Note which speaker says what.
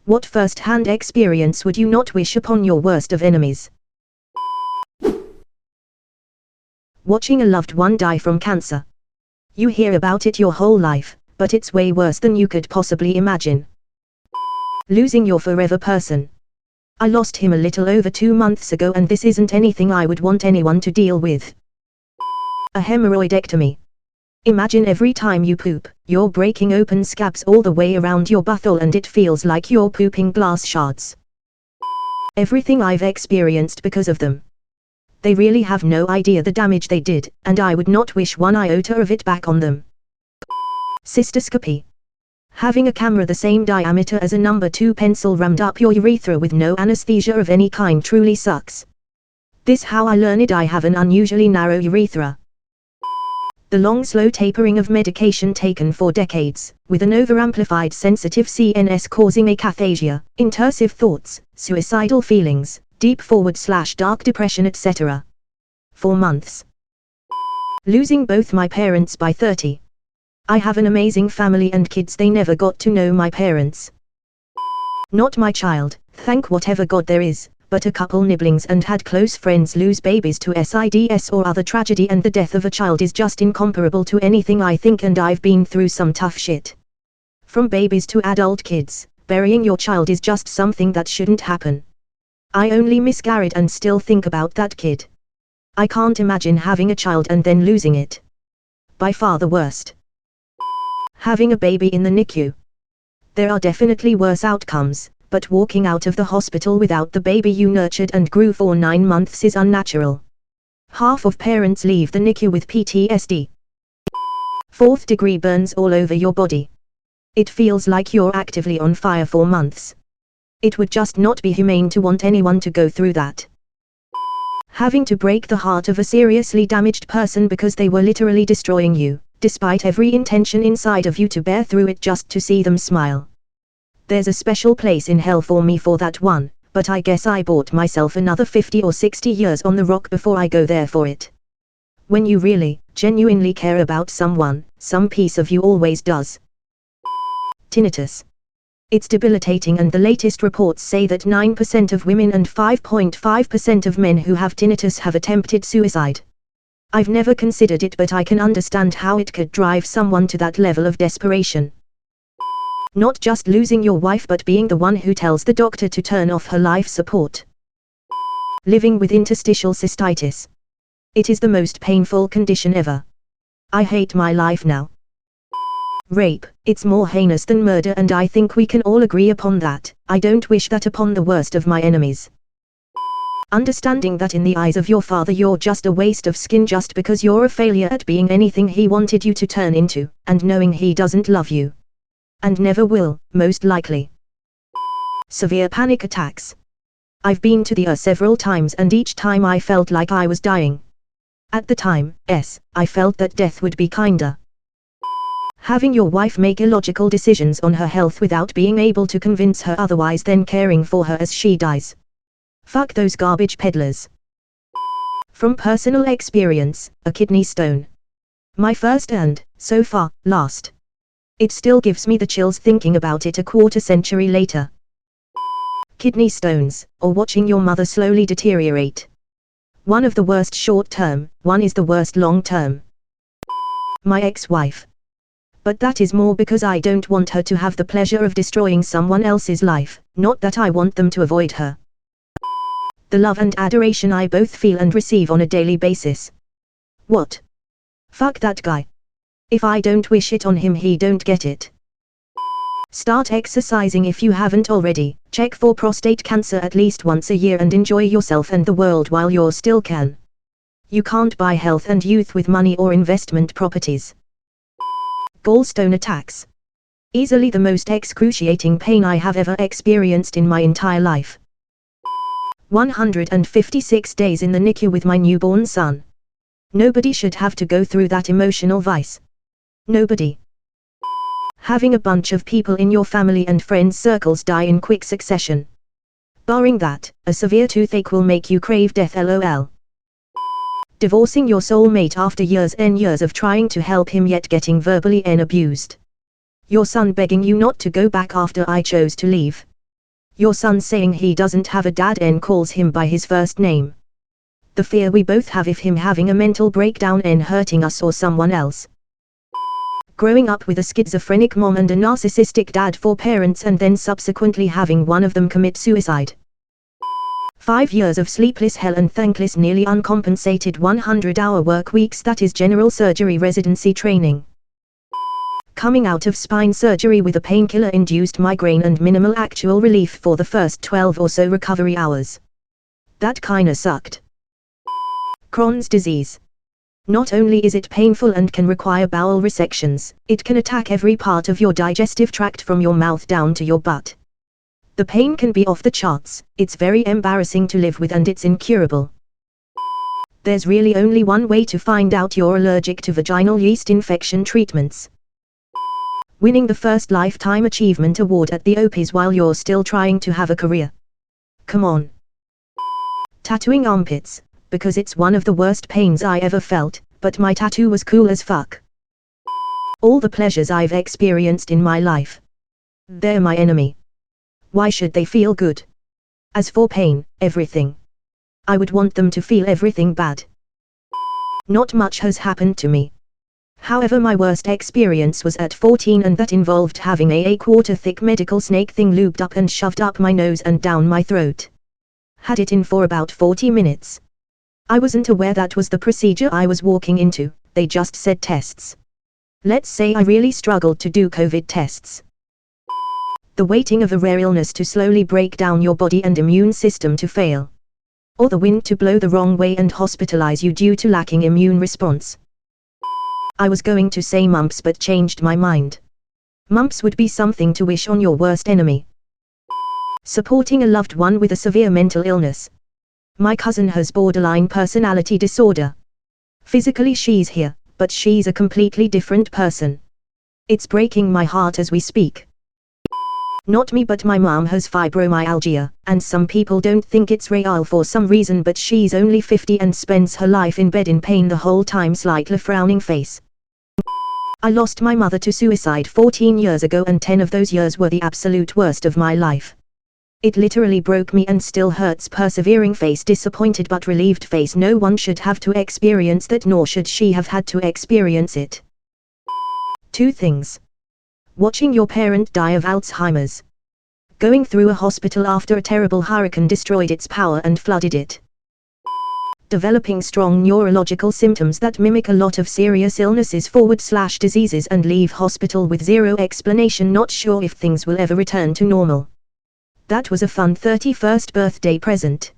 Speaker 1: What first-hand experience would you not wish upon your worst of enemies? Watching a loved one die from cancer. You hear about it your whole life, but it's way worse than you could possibly imagine. Losing your forever person. I lost him a little over 2 months ago, and this isn't anything I would want anyone to deal with. A hemorrhoidectomy. Imagine every time you poop, you're breaking open scabs all the way around your butthole and it feels like you're pooping glass shards. Everything I've experienced because of them. They really have no idea the damage they did, and I would not wish one iota of it back on them. Cystoscopy. Having a camera the same diameter as a number 2 pencil rammed up your urethra with no anesthesia of any kind truly sucks. This how I learned I have an unusually narrow urethra. The long slow tapering of medication taken for decades, with an overamplified sensitive CNS causing akathisia, intrusive thoughts, suicidal feelings, deep /dark depression etc. For months. Losing both my parents by 30. I have an amazing family and kids, they never got to know my parents. Not my child, thank whatever God there is, but a couple nibblings and had close friends lose babies to SIDS or other tragedy, and the death of a child is just incomparable to anything I think, and I've been through some tough shit. From babies to adult kids, burying your child is just something that shouldn't happen. I only miscarried and still think about that kid. I can't imagine having a child and then losing it. By far the worst. Having a baby in the NICU. There are definitely worse outcomes, but walking out of the hospital without the baby you nurtured and grew for 9 months is unnatural. Half of parents leave the NICU with PTSD. 4th degree burns all over your body. It feels like you're actively on fire for months. It would just not be humane to want anyone to go through that. Having to break the heart of a seriously damaged person because they were literally destroying you, despite every intention inside of you to bear through it just to see them smile. There's a special place in hell for me for that one, but I guess I bought myself another 50 or 60 years on the rock before I go there for it. When you really, genuinely care about someone, some piece of you always does. Tinnitus. It's debilitating, and the latest reports say that 9% of women and 5.5% of men who have tinnitus have attempted suicide. I've never considered it, but I can understand how it could drive someone to that level of desperation. Not just losing your wife, but being the one who tells the doctor to turn off her life support. Living with interstitial cystitis. It is the most painful condition ever. I hate my life now. Rape, it's more heinous than murder, and I think we can all agree upon that. I don't wish that upon the worst of my enemies. Understanding that in the eyes of your father you're just a waste of skin just because you're a failure at being anything he wanted you to turn into, and knowing he doesn't love you. And never will, most likely. Severe panic attacks. I've been to the ER several times, and each time I felt like I was dying. At the time, I felt that death would be kinder. Having your wife make illogical decisions on her health without being able to convince her otherwise, then caring for her as she dies. Fuck those garbage peddlers. From personal experience, a kidney stone. My first and, so far, last. It still gives me the chills thinking about it a quarter century later. Kidney stones, or watching your mother slowly deteriorate. One of the worst short term, one is the worst long term. My ex-wife. But that is more because I don't want her to have the pleasure of destroying someone else's life, not that I want them to avoid her. The love and adoration I both feel and receive on a daily basis. What? Fuck that guy. If I don't wish it on him, he don't get it. Start exercising if you haven't already, check for prostate cancer at least once a year, and enjoy yourself and the world while you still can. You can't buy health and youth with money or investment properties. Gallstone attacks. Easily the most excruciating pain I have ever experienced in my entire life. 156 days in the NICU with my newborn son. Nobody should have to go through that emotional vice. Nobody. Having a bunch of people in your family and friends circles die in quick succession. Barring that, a severe toothache will make you crave death lol. Divorcing your soulmate after years and years of trying to help him yet getting verbally abused. Your son begging you not to go back after I chose to leave. Your son saying he doesn't have a dad and calls him by his first name. The fear we both have of him having a mental breakdown and hurting us or someone else. Growing up with a schizophrenic mom and a narcissistic dad for parents and then subsequently having one of them commit suicide. 5 years of sleepless hell and thankless nearly uncompensated 100-hour work weeks, that is general surgery residency training. Coming out of spine surgery with a painkiller-induced migraine and minimal actual relief for the first 12 or so recovery hours. That kinda sucked. Crohn's disease. Not only is it painful and can require bowel resections, it can attack every part of your digestive tract from your mouth down to your butt. The pain can be off the charts, it's very embarrassing to live with and it's incurable. There's really only one way to find out you're allergic to vaginal yeast infection treatments. Winning the first Lifetime Achievement Award at the Opie's while you're still trying to have a career. Come on. Tattooing armpits, because it's one of the worst pains I ever felt, but my tattoo was cool as fuck. All the pleasures I've experienced in my life. They're my enemy. Why should they feel good? As for pain, everything. I would want them to feel everything bad. Not much has happened to me. However, my worst experience was at 14 and that involved having a quarter-thick medical snake thing lubed up and shoved up my nose and down my throat. Had it in for about 40 minutes. I wasn't aware that was the procedure I was walking into, they just said tests. Let's say I really struggled to do COVID tests. The waiting of a rare illness to slowly break down your body and immune system to fail. Or the wind to blow the wrong way and hospitalize you due to lacking immune response. I was going to say mumps but changed my mind. Mumps would be something to wish on your worst enemy. Supporting a loved one with a severe mental illness. My cousin has borderline personality disorder. Physically she's here, but she's a completely different person. It's breaking my heart as we speak. Not me, but my mom has fibromyalgia, and some people don't think it's real for some reason, but she's only 50 and spends her life in bed in pain the whole time, slightly frowning face. I lost my mother to suicide 14 years ago and 10 of those years were the absolute worst of my life. It literally broke me and still hurts. Persevering face, disappointed but relieved face. No one should have to experience that, nor should she have had to experience it. 2 things. Watching your parent die of Alzheimer's. Going through a hospital after a terrible hurricane destroyed its power and flooded it. Developing strong neurological symptoms that mimic a lot of serious illnesses / diseases and leave hospital with zero explanation, not sure if things will ever return to normal. That was a fun 31st birthday present.